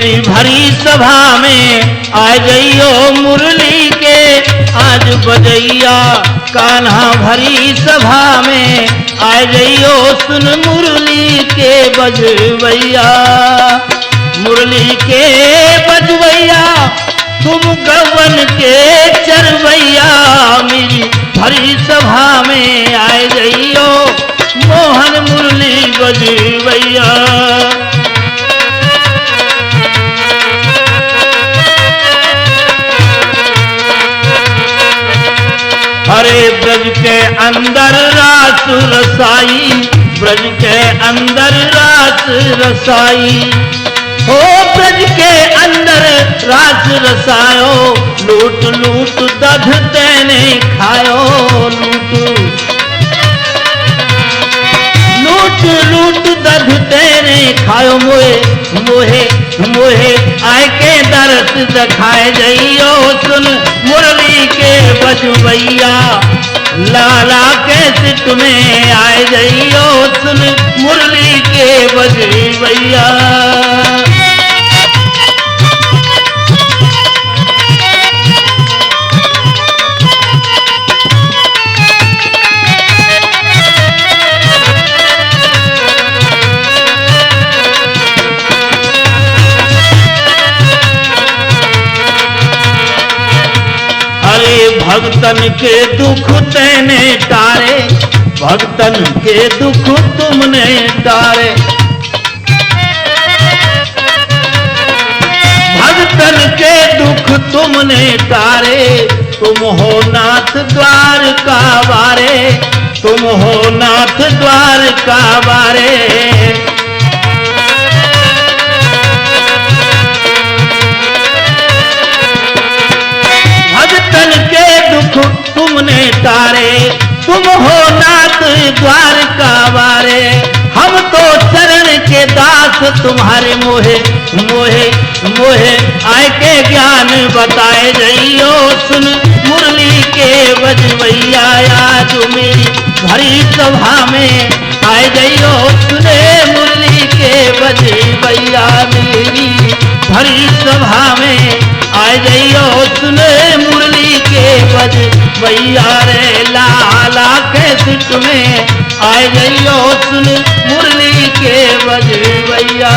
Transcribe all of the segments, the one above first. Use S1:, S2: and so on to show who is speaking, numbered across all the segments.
S1: मेरी भरी सभा में आ जइयो मुरली के आज बजैया कान्हा भरी सभा में आ जइयो सुन मुरली के बजवैया मुरली के बजवैया तुम गवन के चरवैया मेरी भरी सभा में आए जइयो मोहन मुरली बजवैया अरे ब्रज के अंदर रास रसाई ब्रज के अंदर रास रसाई हो ब्रज के अंदर रास रसायो लूट लूट दध तेने खायो लूट लूट लूट दध तेने खायो मोहे मोहे मोहे आय के दर्द दिखाए जइयो सुन मुरली के बजवैया लाला के सिट में आए जइयो सुन मुरली के बजवैया भक्तन के दुख तेने तारे भक्तन के दुख तुमने तारे भक्तन के दुख तुमने तारे तुम हो नाथ द्वार का वारे तुम हो नाथ द्वार का वारे तुमने तारे तुम हो नाथ द्वार का वारे हम तो चरण के दास तुम्हारे मोहे मोहे मोहे आय के ज्ञान बताए जइयो सुन मुरली के बजवैया आज मेरी भरी सभा में आए जइयो सुने मुरली के बजवैया मेरी भरी सभा में आए जइयो सुने मुरली के बजवैया रे लाला के सिट में आए जइयो सुन मुरली के बजवैया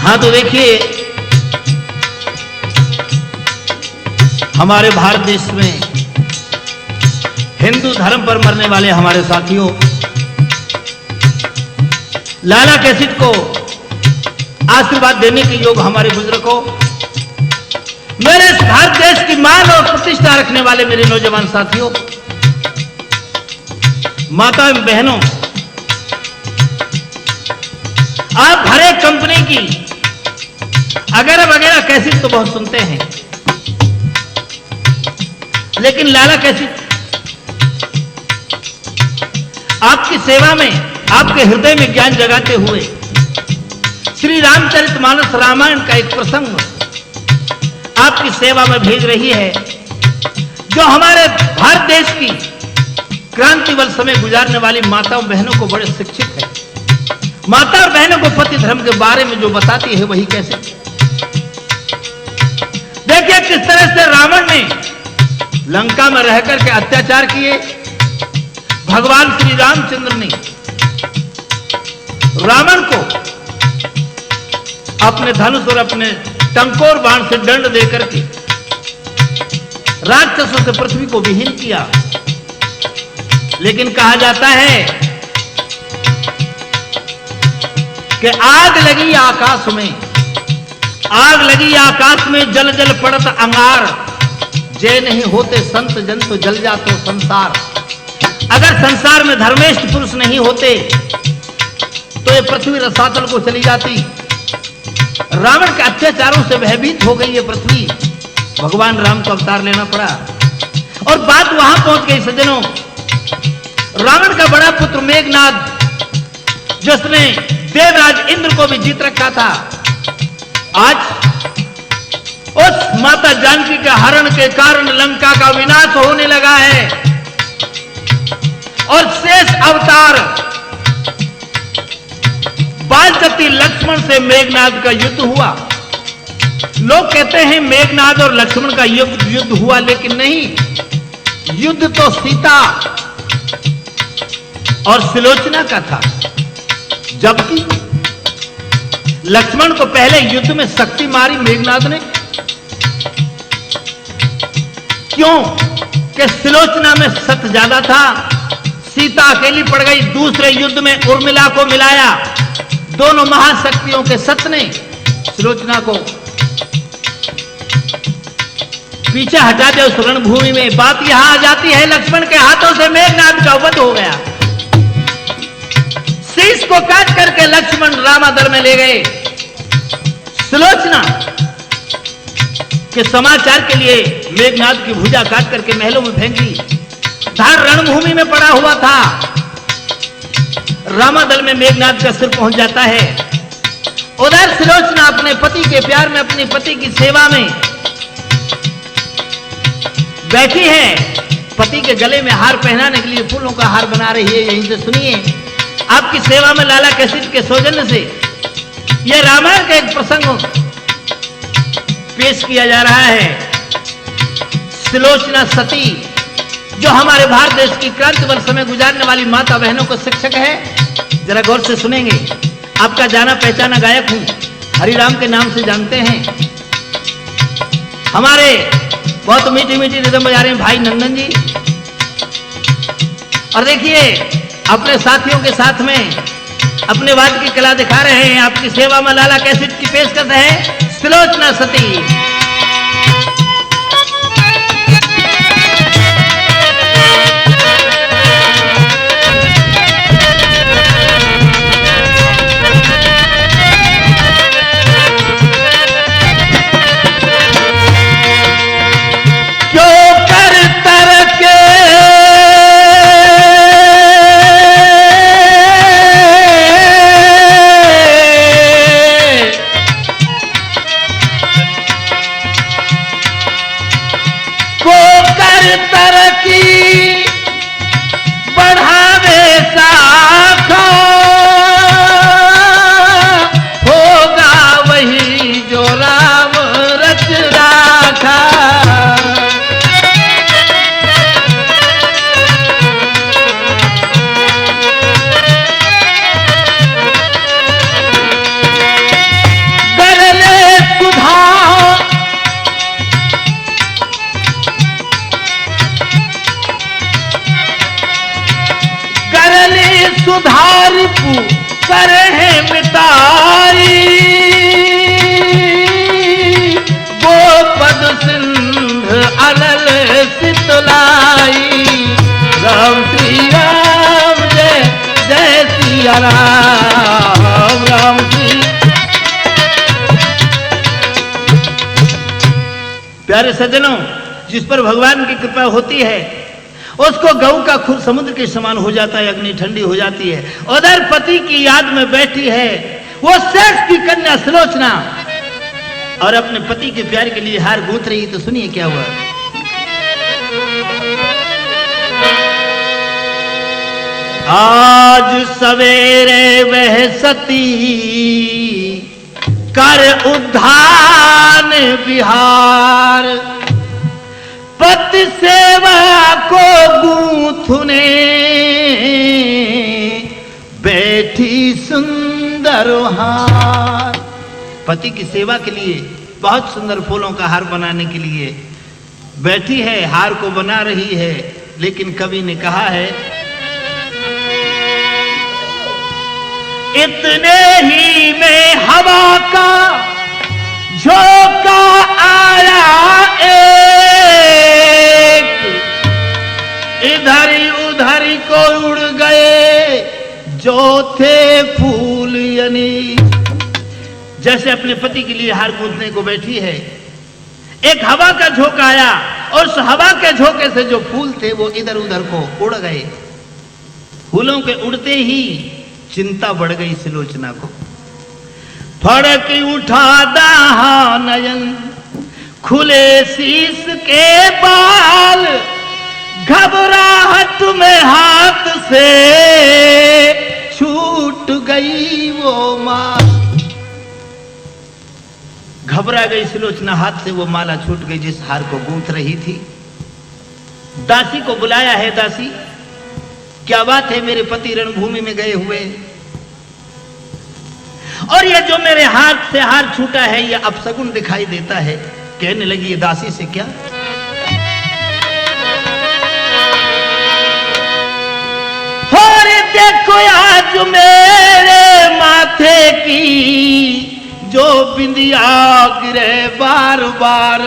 S1: हाँ तो देखिए हमारे भारत देश में हिंदू धर्म पर मरने वाले हमारे साथियों लाला कैसेट को आशीर्वाद देने के योग हमारे बुजुर्गों मेरे भारत देश की मान और प्रतिष्ठा रखने वाले मेरे नौजवान साथियों माता एवं बहनों आप हर एक कंपनी की अगैरह वगैरह कैसेट तो बहुत सुनते हैं लेकिन लाला कैसेट आपकी सेवा में आपके हृदय में ज्ञान जगाते हुए श्री रामचरितमानस रामायण का एक प्रसंग आपकी सेवा में भेज रही है जो हमारे भारत देश की क्रांतिवल समय गुजारने वाली माताओं बहनों को बड़े शिक्षित है माता और बहनों को पति धर्म के बारे में जो बताती है वही कैसे देखिए किस तरह से रावण ने लंका में रहकर के अत्याचार किए भगवान श्री रामचंद्र ने रावण को अपने धनुष और अपने टंकोर बाण से दंड देकर के राक्षसों से पृथ्वी को विहीन किया लेकिन कहा जाता है कि आग लगी आकाश में आग लगी आकाश में जल जल पड़त अंगार जय नहीं होते संत जन तो जल जाते संसार अगर संसार में धर्मेष्ठ पुरुष नहीं होते तो ये पृथ्वी रसातल को चली जाती रावण के अत्याचारों से भयभीत हो गई ये पृथ्वी भगवान राम को अवतार लेना पड़ा। और बात वहां पहुंच गई सज्जनों, रावण का बड़ा पुत्र मेघनाद, जिसने देवराज इंद्र को भी जीत रखा था, आज उस माता जानकी के हरण के कारण लंका का विनाश होने लगा है और शेष अवतार बालचती लक्ष्मण से मेघनाद का युद्ध हुआ। लोग कहते हैं मेघनाद और लक्ष्मण का युद्ध हुआ, लेकिन नहीं, युद्ध तो सीता और सुलोचना का था। जबकि लक्ष्मण को पहले युद्ध में शक्ति मारी मेघनाद ने। क्यों? कि सुलोचना में सत ज्यादा था, सीता अकेली पड़ गई। दूसरे युद्ध में उर्मिला को मिलाया, दोनों महाशक्तियों के सत ने सुलोचना को पीछे हटा दिया उस रणभूमि में। बात यहां आ जाती है, लक्ष्मण के हाथों से मेघनाद का वध हो गया। शीश को काट करके लक्ष्मण रामादर में ले गए। सुलोचना के समाचार के लिए मेघनाद की भुजा काट करके महलों में फेंक दी। धार रणभूमि में पड़ा हुआ था। रामादल में मेघनाद का सिर पहुंच जाता है। उधर सुलोचना अपने पति के प्यार में, अपने पति की सेवा में बैठी है। पति के गले में हार पहनाने के लिए फूलों का हार बना रही है। यहीं से सुनिए, आपकी सेवा में लाला कैसेट के सौजन्य से यह रामायण का एक प्रसंग पेश किया जा रहा है। सुलोचना सती, जो हमारे भारत देश की क्रांति वर्ष में गुजारने वाली माता बहनों को शिक्षक है। जरा गौर से सुनेंगे। आपका जाना पहचाना गायक हूं, हरिराम के नाम से जानते हैं। हमारे बहुत मीठी मीठी रिदम बजा रहे हैं भाई नंदन जी। और देखिए, अपने साथियों के साथ में अपने वाद्य की कला दिखा रहे हैं। आपकी सेवा में लाला कैसेट की पेशकश है सुलोचना सती। प्यारे सज्जनों, जिस पर भगवान की कृपा होती है उसको गऊ का खून समुद्र के समान हो जाता है, अग्नि ठंडी हो जाती है। उधर पति की याद में बैठी है वो शेष की कन्या सुलोचना और अपने पति के प्यार के लिए हार गूंथ रही। तो सुनिए क्या हुआ। आज सवेरे वह सती कर उद्धान बिहार, पति सेवा को गूंथने बैठी सुंदर हार। पति की सेवा के लिए बहुत सुंदर फूलों का हार बनाने के लिए बैठी है, हार को बना रही है। लेकिन कवि ने कहा है, इतने ही में हवा का झोंका आया एक, इधर उधर को उड़ गए जो थे फूल। यानी जैसे अपने पति के लिए हार गूंथने को बैठी है, एक हवा का झोंका आया और उस हवा के झोंके से जो फूल थे वो इधर उधर को उड़ गए। फूलों के उड़ते ही चिंता बढ़ गई सुलोचना को। फड़क उठा दाहा नयन, खुले शीश के बाल, घबराहट में हाथ से छूट गई वो माला। घबरा गई सुलोचना, हाथ से वो माला छूट गई जिस हार को गूंथ रही थी। दासी को बुलाया है। दासी, क्या बात है, मेरे पति रणभूमि में गए हुए और ये जो मेरे हाथ से हार छूटा है ये अपशगुन दिखाई देता है। कहने लगी ये दासी से, क्या और देखो आज मेरे माथे की जो बिंदिया गिरे बार बार,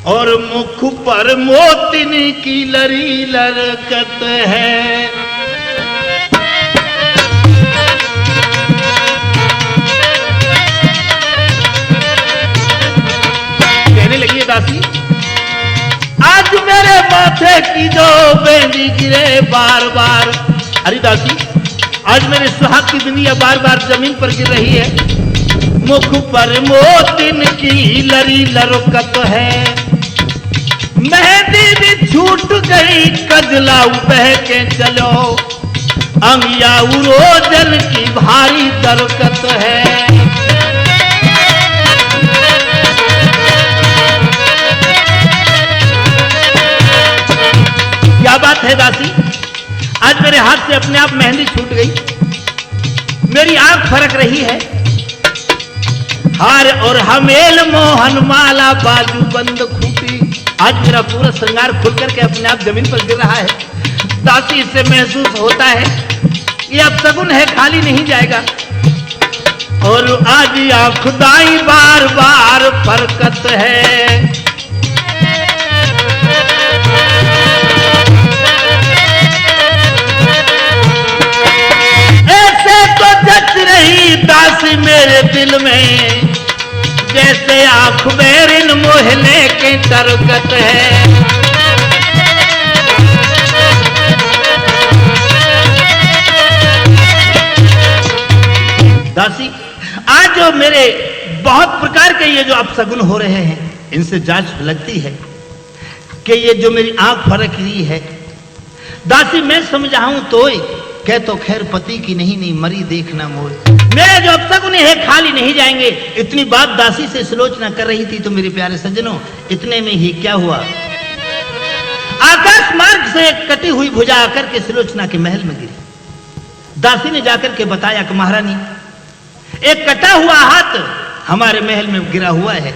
S1: और मुख पर मोतिन की लरी लरकत है। कहने लगी दासी, आज मेरे माथे की जो बिंदी गिरे बार बार। अरे दासी, आज मेरे सुहाग की बिंदिया बार बार जमीन पर गिर रही है। मुख पर मोतिन की लरी लरकत है। मेहंदी भी छूट गई, कजलाऊ बह के चलो, अंगिया रोजन की भारी दरकत है। क्या बात है दासी, आज मेरे हाथ से अपने आप मेहंदी छूट गई, मेरी आंख फरक रही है। हार और हमेल मोहन माला बाजू बंद खूटी, आज मेरा पूरा श्रृंगार खुल करके अपने आप जमीन पर गिर रहा है। दासी, इससे महसूस होता है ये अपशगुन है, खाली नहीं जाएगा। और आज या खुदाई बार बार फरकत है। ऐसे तो जच रही दासी मेरे दिल में, जैसे आंख बेरिन मोहले के तरकत है। दासी, आज जो मेरे बहुत प्रकार के ये जो अपशगुन हो रहे हैं, इनसे जांच लगती है कि ये जो मेरी आंख फरक रही है। दासी, मैं समझाऊं तो कह तो खैर पति की नहीं मरी देखना मोर। मेरे जो अपशगुन है खाली नहीं जाएंगे। इतनी बात दासी से सुलोचना कर रही थी तो मेरे प्यारे सज्जनों, इतने में ही क्या हुआ, आकाश मार्ग से कटी हुई भुजा आकर के सुलोचना के महल में गिरी। दासी ने जाकर के बताया कि महारानी, एक कटा हुआ हाथ हमारे महल में गिरा हुआ है।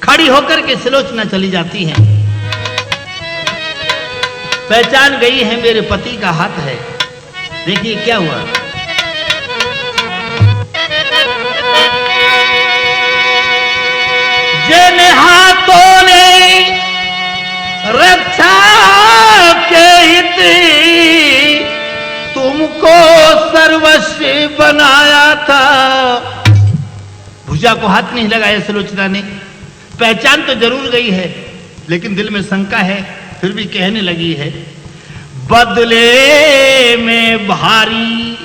S1: खड़ी होकर के सुलोचना चली जाती है, पहचान गई है मेरे पति का हाथ है। देखिए क्या हुआ, जिन हाथों ने रक्षा के हित तुमको सर्वस्व बनाया था। भुजा को हाथ नहीं लगाया सुलोचना ने। पहचान तो जरूर गई है लेकिन दिल में शंका है, फिर भी कहने लगी है, बदले में भारी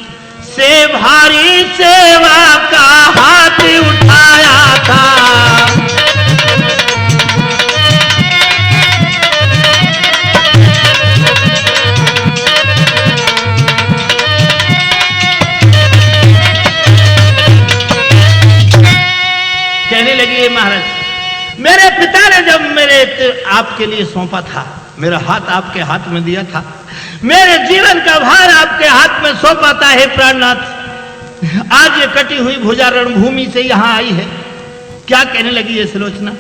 S1: से भारी सेवा का हाथ उठाया था। कहने लगी महाराज, मेरे पिता ने जब मेरे आपके लिए सौंपा था, मेरा हाथ आपके हाथ में दिया था, मेरे जीवन का भार आपके हाथ में सौंपा था। हे प्राणनाथ, आज ये कटी हुई भुजा रणभूमि से यहां आई है। क्या कहने लगी ये सुलोचना,